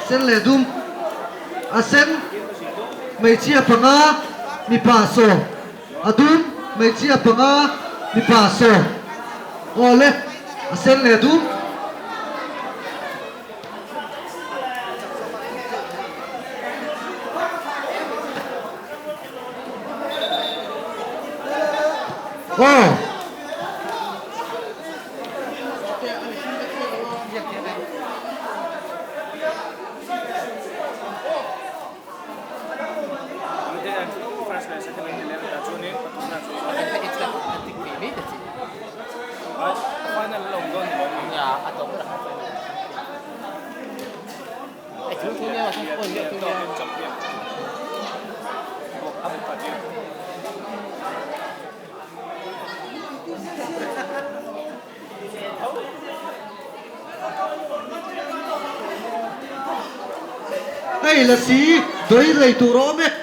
เส้นเลดุมอาเส้นไม่เชียปังอามีป่าโซอาดุมไม่เชียปังอามีป่าโซโอเล่อาเส้นเลดุมโอ้ไอ้ละสีโดยเลยตัวร้อมเนี่ย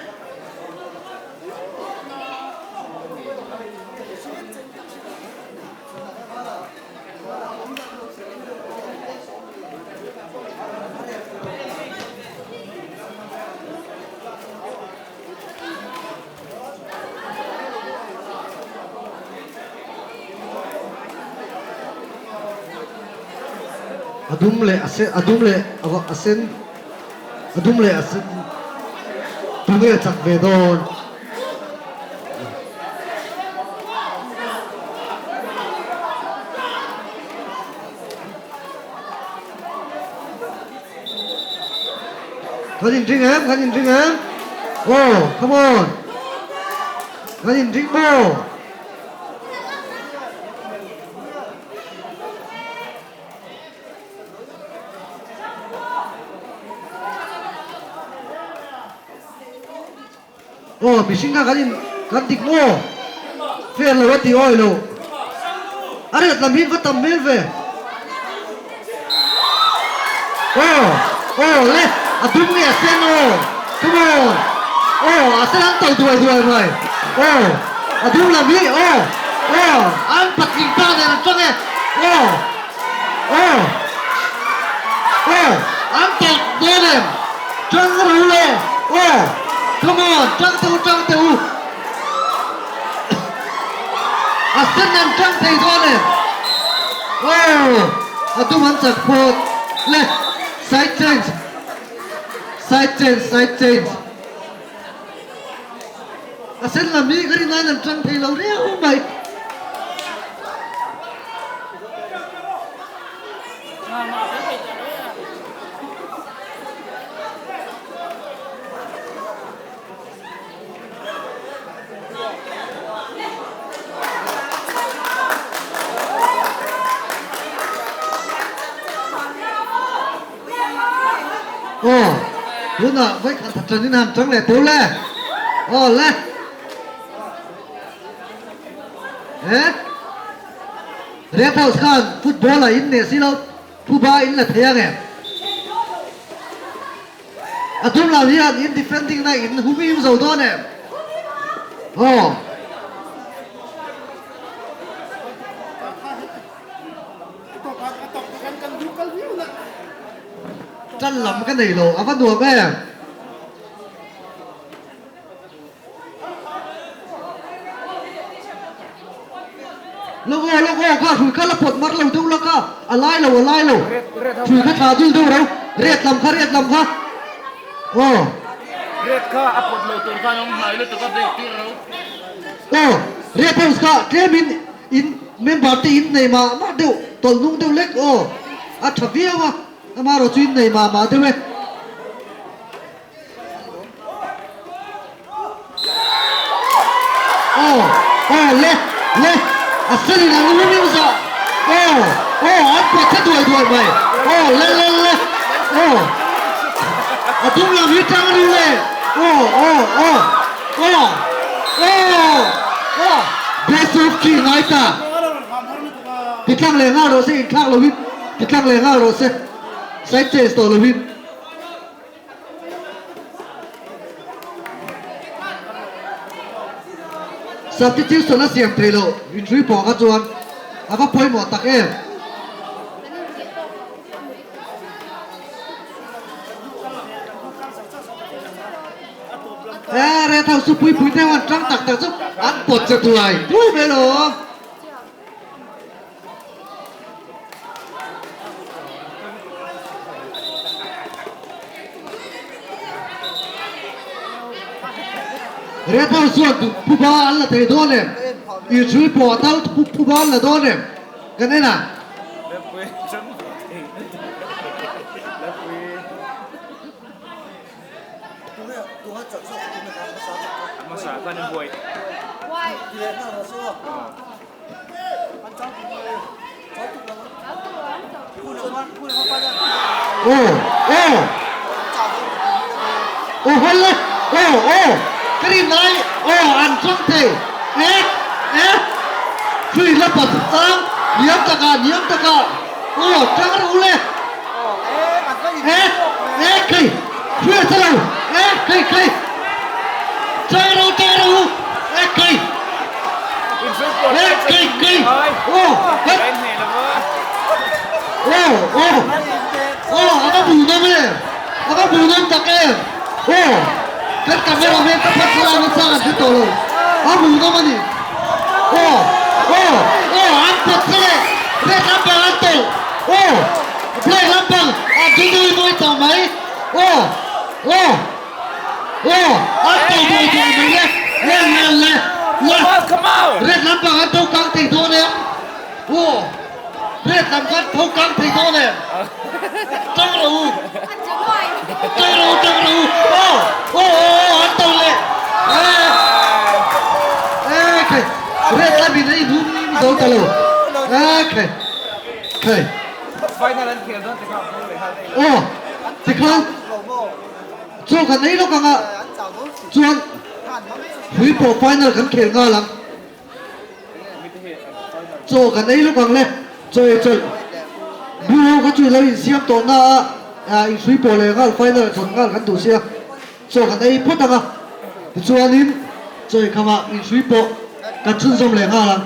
อดุมเลยอดุมเลยอาเซนอดุมเลยอาเซนตุเงจักเวดอนกันยิงจริงเหรอกันยิงจริงเหรอโอ้ come on กันยิงจริงโบโอ้มิชิงกันกันติกโมเฟียร์เลยว่าตีอ้อยโลอะไรกันมินก็ทำมินเฟ่โอ้เล่อะดุมเนี่ยเซนโอ come on โอ้อาเซนอันตัวด้วยไหมโอ้อะดุมละมิโอ้อันปัดยิงตาเนี่ยนะจังเอ้อันตัดเดินเลยจังรู้เลยโอ้come on จังเตวอาเซนนั่นจังเตวตัวเนี่ยโอ้อะดุมอันจักโพดเล่ side change อาเซนลำนี้ก็ได้นั่นจังเตวเราเรียกไหมโอ้รู้นะไว้ขัดจันนี่นานจังเลยตัวแรกโอ้แรกเรียกเท่าสกันฟุตบอลอะไรอินเนี่ยสิเราผู้บ้าอินละเทียงไงอะทุกเราเนี่ยอินดิเฟนดิ้งนะอินหูมีมส่งตัวเนี่ยโอ้จันหล่ำกันไหนโลเอาฟันตัวแม่แล้วก็ข้าถือข้าละปดมัดเราดูแล้วก็อะไรเราถือข้าขาดูเราเรียดลำข้าโอ้เรียดข้าอัปดเราตัวข้าน้องหายเลยตัวก็เด็กที่เราโอ้เรียดเท่าข้าเทมินอินเมมบาร์ตีอินในมาเดี๋ยวตอนนุ่งเดี๋ยวเล็กโอ้อัฐวิวะมาเราจุนในมาเดี๋ยวโอ้เล่อาเซนนั่งรู้มั้ยซะอันปัดเท่ด้วยไหมเล่โอ้อะดุมลำนี้จังรู้เลยโอ้เบสออฟคิงไงตาติดข้างเลยง่าเราสิข้างเราวิติดข้างเลยง่าเราสิไซเจสตัวเราวิsubstitution na siam trelo injury po ka chuan aka poi mo tak em re thao su pui pui theo trăng tặc tặc giúp ăn bột cho tuổi vui về đó re thao su pu ba ăn là thầy đó nè yêu chui bỏ thao pu ba là đó nè cái này nè แล้วคุยฉันแล้วคุย มาสากันในบวย ô hôn lên cái gì này ăn xong thì phi là bật tăng nhiễm tất cả chắc đâu lên kì phi sao đâu kì chắc đâu kì อินซุปกดเป็นแห่แล้วเว้ย akan bunuh ni akan bunuh tak ke kan kamera ni tak pasal sangat itu loh bunuh ni ampat sini red lampang anto play lampang judul itu mai anto itu ni come on red lampang anto kang tidur ni red lampang anto kang tidur ni Trăng rượu ăn tàu lệ kì red là bị này đúng đi đâu tàu kì ไฟนั่นเขียนต้องจะเข้าเลยครับ thì không cho cái này nó càng chọn hủy bỏ final gần kia ngon lắm cho cái này nó càng lên chơi Buo ka chui lo in siam to na in sui po le ngal final chon ngal kan tu sia so kan ei phot anga chuanin choi khama in sui po kan chun som le ngal